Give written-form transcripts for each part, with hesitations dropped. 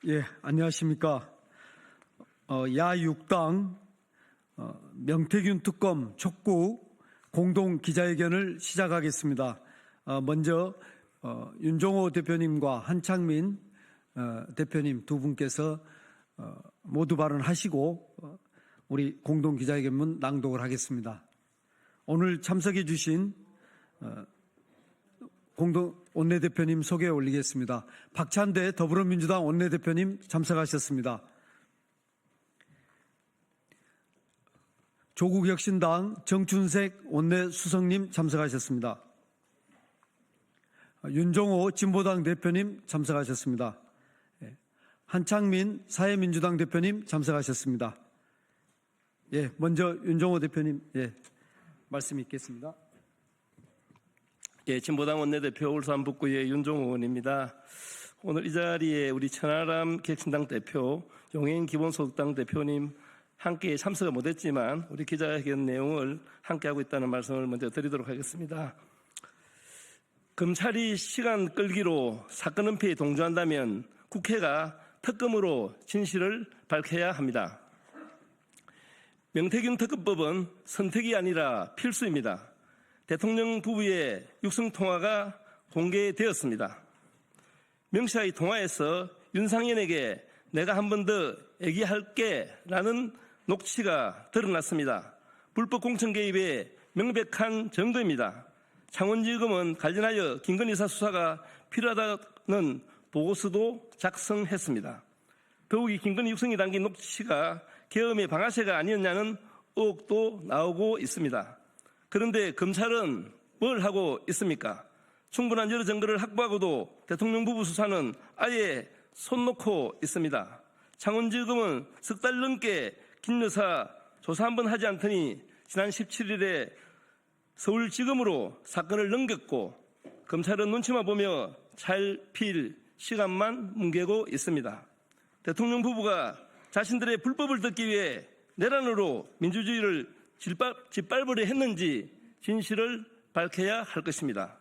예, 안녕하십니까. 야6당 명태균 특검 촉구 공동 기자회견을 시작하겠습니다. 먼저 윤종호 대표님과 한창민 대표님 두 분께서 모두 발언하시고 우리 공동 기자회견문 낭독을 하겠습니다. 오늘 참석해 주신 공동 원내대표님 소개 올리겠습니다. 박찬대 더불어민주당 원내대표님 참석하셨습니다. 조국혁신당 정춘색 원내수석님 참석하셨습니다. 윤종호 진보당 대표님 참석하셨습니다. 한창민 사회민주당 대표님 참석하셨습니다. 예, 먼저 윤종호 대표님 말씀 있겠습니다. 예, 진보당 원내대표 울산 북구의 윤종호 의원입니다. 오늘 이 자리에 우리 천하람 객신당 대표, 용인 기본소득당 대표님 함께 참석을 못했지만 우리 기자회견 내용을 함께하고 있다는 말씀을 먼저 드리도록 하겠습니다. 검찰이 시간 끌기로 사건 은폐에 동조한다면 국회가 특검으로 진실을 밝혀야 합니다. 명태균 특검법은 선택이 아니라 필수입니다. 대통령 부부의 육성통화가 공개되었습니다. 명 씨와의 통화에서 윤상현에게 내가 한 번 더 얘기할게 라는 녹취가 드러났습니다. 불법 공천 개입의 명백한 증거입니다. 창원지검은 관련하여 김건희 여사 수사가 필요하다는 보고서도 작성했습니다. 더욱이 김건희 육성이 담긴 녹취가 계엄의 방아쇠가 아니었냐는 의혹도 나오고 있습니다. 그런데 검찰은 뭘 하고 있습니까? 충분한 여러 증거를 확보하고도 대통령 부부 수사는 아예 손 놓고 있습니다. 창원지검은 석 달 넘게 김 여사 조사 한번 하지 않더니 지난 17일에 서울지검으로 사건을 넘겼고 검찰은 눈치만 보며 찰필 시간만 뭉개고 있습니다. 대통령 부부가 자신들의 불법을 덮기 위해 내란으로 민주주의를 짓밟으려 했는지 진실을 밝혀야 할 것입니다.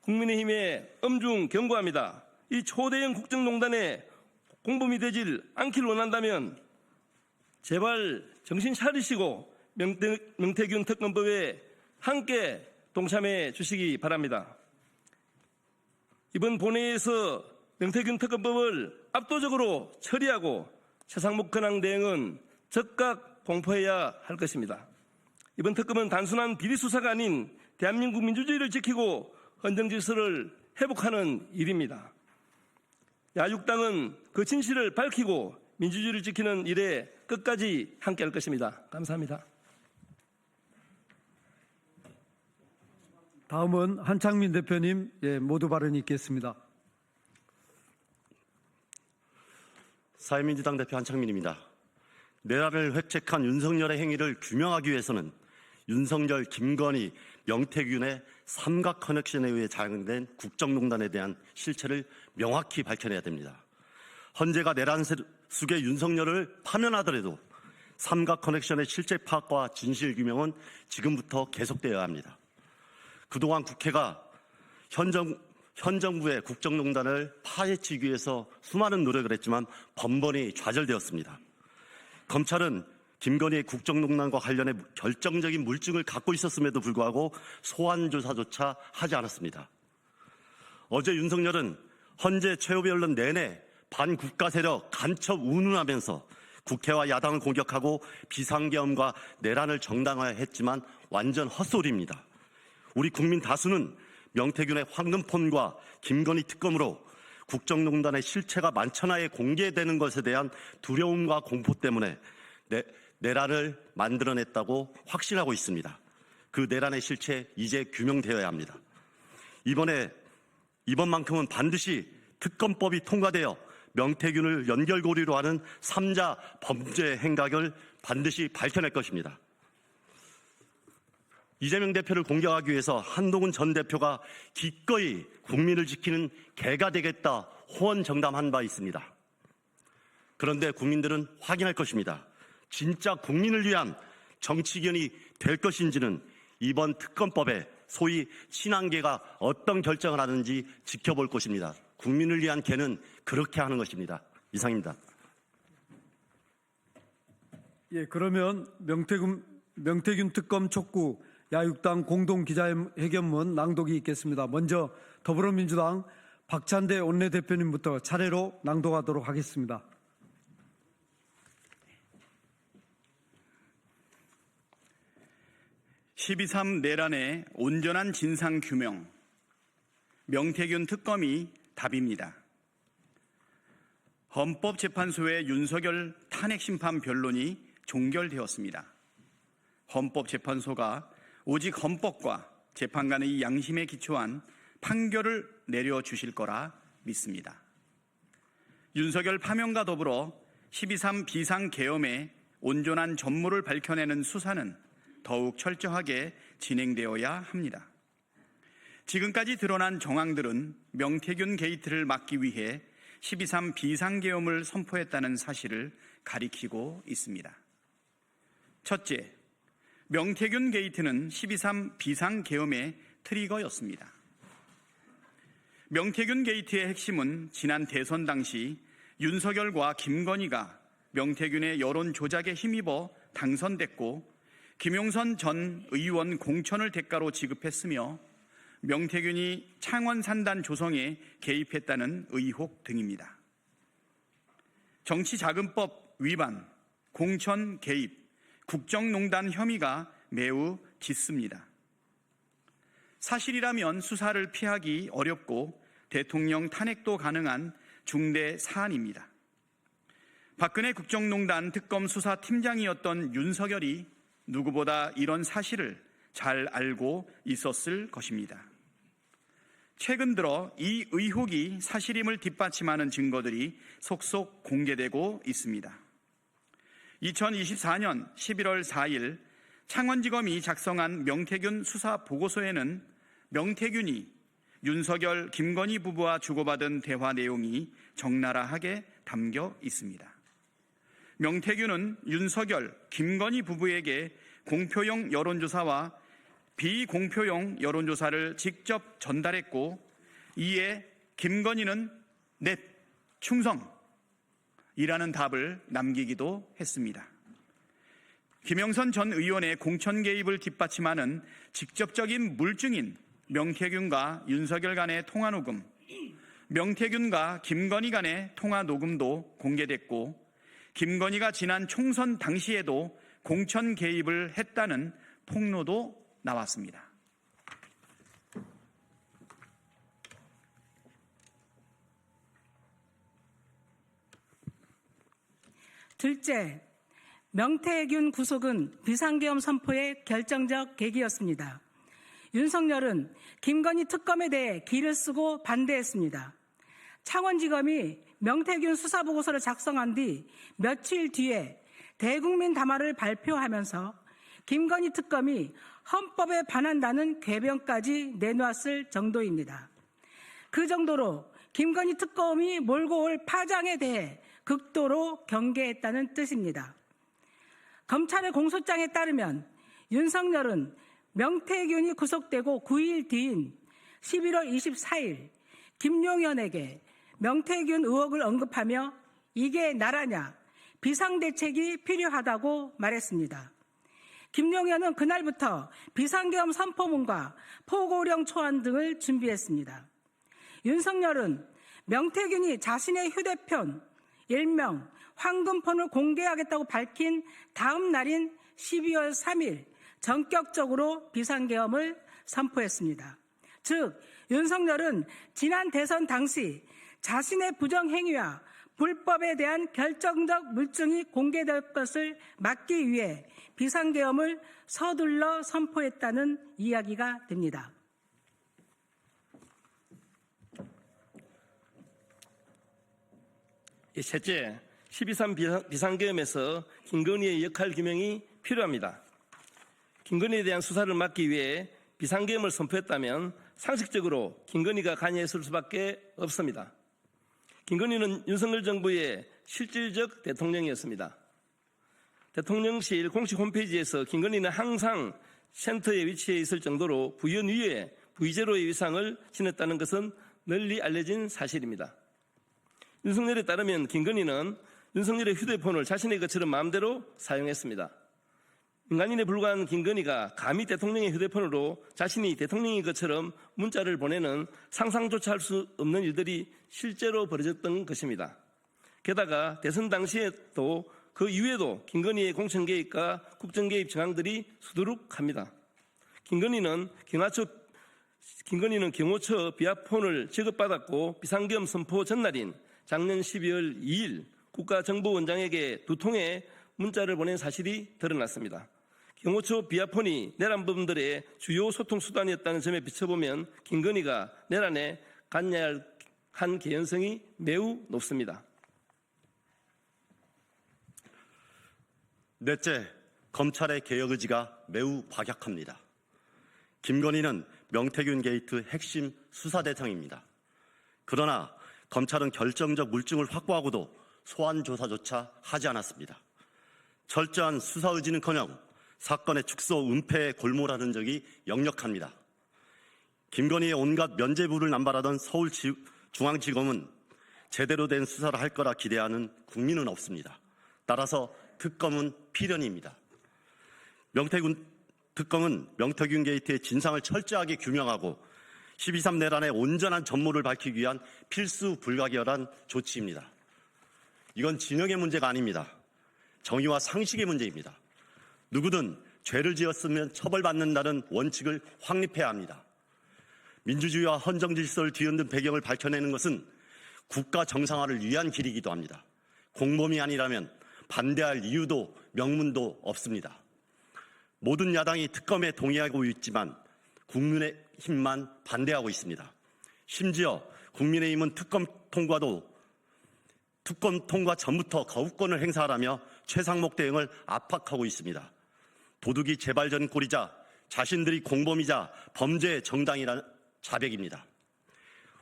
국민의힘에 엄중 경고합니다. 이 초대형 국정농단에 공범이 되질 않기를 원한다면 제발 정신 차리시고 명태균 특검법에 함께 동참해 주시기 바랍니다. 이번 본회의에서 명태균 특검법을 압도적으로 처리하고 최상목 근황 대응은 즉각 공포해야 할 것입니다. 이번 특검은 단순한 비리 수사가 아닌 대한민국 민주주의를 지키고 헌정 질서를 회복하는 일입니다. 야6당은 그 진실을 밝히고 민주주의를 지키는 일에 끝까지 함께할 것입니다. 감사합니다. 다음은 한창민 대표님 모두 발언이 있겠습니다. 사회민주당 대표 한창민입니다. 내란을 획책한 윤석열의 행위를 규명하기 위해서는 윤석열, 김건희, 명태균의 삼각 커넥션에 의해 작용된 국정농단에 대한 실체를 명확히 밝혀내야 됩니다. 헌재가 내란 속의 윤석열을 파면하더라도 삼각 커넥션의 실체 파악과 진실 규명은 지금부터 계속되어야 합니다. 그동안 국회가 현 정부의 국정농단을 파헤치기 위해서 수많은 노력을 했지만 번번이 좌절되었습니다. 검찰은 김건희의 국정농단과 관련해 결정적인 물증을 갖고 있었음에도 불구하고 소환 조사조차 하지 않았습니다. 어제 윤석열은 헌재 최후변론 내내 반국가 세력 간첩 운운하면서 국회와 야당을 공격하고 비상계엄과 내란을 정당화했지만 완전 헛소리입니다. 우리 국민 다수는 명태균의 황금폰과 김건희 특검으로 국정농단의 실체가 만천하에 공개되는 것에 대한 두려움과 공포 때문에 내란을 만들어냈다고 확신하고 있습니다. 그 내란의 실체 이제 규명되어야 합니다. 이번만큼은 반드시 특검법이 통과되어 명태균을 연결고리로 하는 3자 범죄 행각을 반드시 밝혀낼 것입니다. 이재명 대표를 공격하기 위해서 한동훈 전 대표가 기꺼이 국민을 지키는 개가 되겠다 호언정담한 바 있습니다. 그런데 국민들은 확인할 것입니다. 진짜 국민을 위한 정치견이 될 것인지는 이번 특검법에 소위 친한계가 어떤 결정을 하는지 지켜볼 것입니다. 국민을 위한 개는 그렇게 하는 것입니다. 이상입니다. 예, 그러면 명태균 특검 촉구 야육당 공동 기자회견문 낭독이 있겠습니다. 먼저 더불어민주당 박찬대 원내대표님부터 차례로 낭독하도록 하겠습니다. 12.3 내란의 온전한 진상규명, 명태균 특검이 답입니다. 헌법재판소의 윤석열 탄핵심판 변론이 종결되었습니다. 헌법재판소가 오직 헌법과 재판관의 양심에 기초한 판결을 내려주실 거라 믿습니다. 윤석열 파면과 더불어 12.3 비상계엄의 온전한 전모를 밝혀내는 수사는 더욱 철저하게 진행되어야 합니다. 지금까지 드러난 정황들은 명태균 게이트를 막기 위해 12.3 비상계엄을 선포했다는 사실을 가리키고 있습니다. 첫째, 명태균 게이트는 12.3 비상계엄의 트리거였습니다. 명태균 게이트의 핵심은 지난 대선 당시 윤석열과 김건희가 명태균의 여론 조작에 힘입어 당선됐고 김용선 전 의원 공천을 대가로 지급했으며 명태균이 창원산단 조성에 개입했다는 의혹 등입니다. 정치자금법 위반, 공천 개입, 국정농단 혐의가 매우 짙습니다. 사실이라면 수사를 피하기 어렵고 대통령 탄핵도 가능한 중대 사안입니다. 박근혜 국정농단 특검 수사팀장이었던 윤석열이 누구보다 이런 사실을 잘 알고 있었을 것입니다. 최근 들어 이 의혹이 사실임을 뒷받침하는 증거들이 속속 공개되고 있습니다. 2024년 11월 4일 창원지검이 작성한 명태균 수사 보고서에는 명태균이 윤석열, 김건희 부부와 주고받은 대화 내용이 적나라하게 담겨 있습니다. 명태균은 윤석열, 김건희 부부에게 공표용 여론조사와 비공표용 여론조사를 직접 전달했고 이에 김건희는 넷, 충성이라는 답을 남기기도 했습니다. 김영선 전 의원의 공천 개입을 뒷받침하는 직접적인 물증인 명태균과 윤석열 간의 통화 녹음, 명태균과 김건희 간의 통화 녹음도 공개됐고 김건희가 지난 총선 당시에도 공천 개입을 했다는 폭로도 나왔습니다. 둘째, 명태균 구속은 비상계엄 선포의 결정적 계기였습니다. 윤석열은 김건희 특검에 대해 기를 쓰고 반대했습니다. 창원지검이 명태균 수사보고서를 작성한 뒤 며칠 뒤에 대국민 담화를 발표하면서 김건희 특검이 헌법에 반한다는 궤변까지 내놓았을 정도입니다. 그 정도로 김건희 특검이 몰고 올 파장에 대해 극도로 경계했다는 뜻입니다. 검찰의 공소장에 따르면 윤석열은 명태균이 구속되고 9일 뒤인 11월 24일 김용현에게 명태균 의혹을 언급하며 이게 나라냐, 비상대책이 필요하다고 말했습니다. 김용현은 그날부터 비상계엄 선포문과 포고령 초안 등을 준비했습니다. 윤석열은 명태균이 자신의 휴대폰, 일명 황금폰을 공개하겠다고 밝힌 다음 날인 12월 3일 전격적으로 비상계엄을 선포했습니다. 즉, 윤석열은 지난 대선 당시 자신의 부정행위와 불법에 대한 결정적 물증이 공개될 것을 막기 위해 비상계엄을 서둘러 선포했다는 이야기가 됩니다. 셋째, 12.3 비상계엄에서 김건희의 역할 규명이 필요합니다. 김건희에 대한 수사를 막기 위해 비상계엄을 선포했다면 상식적으로 김건희가 관여했을 수밖에 없습니다. 김건희는 윤석열 정부의 실질적 대통령이었습니다. 대통령실 공식 홈페이지에서 김건희는 항상 센터에 위치해 있을 정도로 부연 위에 V제로의 위상을 지녔다는 것은 널리 알려진 사실입니다. 윤석열에 따르면 김건희는 윤석열의 휴대폰을 자신의 것처럼 마음대로 사용했습니다. 민간인에 불과한 김건희가 감히 대통령의 휴대폰으로 자신이 대통령인 것처럼 문자를 보내는 상상조차 할 수 없는 일들이 실제로 벌어졌던 것입니다. 게다가 대선 당시에도 그 이후에도 김건희의 공천 개입과 국정 개입 정황들이 수두룩합니다. 김건희는 경호처 비아폰을 지급받았고 비상계엄 선포 전날인 작년 12월 2일 국가정보원장에게 2통의 문자를 보낸 사실이 드러났습니다. 경호처 비아폰이 내란범들의 주요 소통 수단이었다는 점에 비춰보면 김건희가 내란에 관여한 개연성이 매우 높습니다. 넷째, 검찰의 개혁 의지가 매우 박약합니다. 김건희는 명태균 게이트 핵심 수사 대상입니다. 그러나 검찰은 결정적 물증을 확보하고도 소환 조사조차 하지 않았습니다. 철저한 수사 의지는커녕 사건의 축소 은폐에 골몰하는 적이 역력합니다. 김건희의 온갖 면죄부를 남발하던 서울중앙지검은 제대로 된 수사를 할 거라 기대하는 국민은 없습니다. 따라서 특검은 필연입니다. 특검은 명태균 게이트의 진상을 철저하게 규명하고 12.3 내란의 온전한 전모를 밝히기 위한 필수 불가결한 조치입니다. 이건 진영의 문제가 아닙니다. 정의와 상식의 문제입니다. 누구든 죄를 지었으면 처벌받는다는 원칙을 확립해야 합니다. 민주주의와 헌정질서를 뒤흔든 배경을 밝혀내는 것은 국가 정상화를 위한 길이기도 합니다. 공범이 아니라면 반대할 이유도 명분도 없습니다. 모든 야당이 특검에 동의하고 있지만 국민의힘만 반대하고 있습니다. 심지어 국민의힘은 특검 통과 전부터 거부권을 행사하라며 최상목 대응을 압박하고 있습니다. 도둑이 재발전 꼴이자 자신들이 공범이자 범죄의 정당이라는 자백입니다.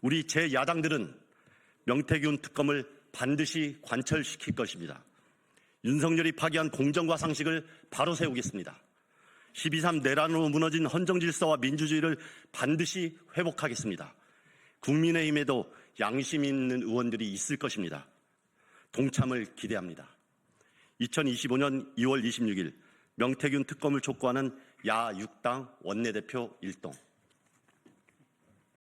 우리 제야당들은 명태균 특검을 반드시 관철시킬 것입니다. 윤석열이 파기한 공정과 상식을 바로 세우겠습니다. 12.3 내란으로 무너진 헌정질서와 민주주의를 반드시 회복하겠습니다. 국민의힘에도 양심 있는 의원들이 있을 것입니다. 동참을 기대합니다. 2025년 2월 26일 명태균 특검을 촉구하는 야 6당 원내대표 일동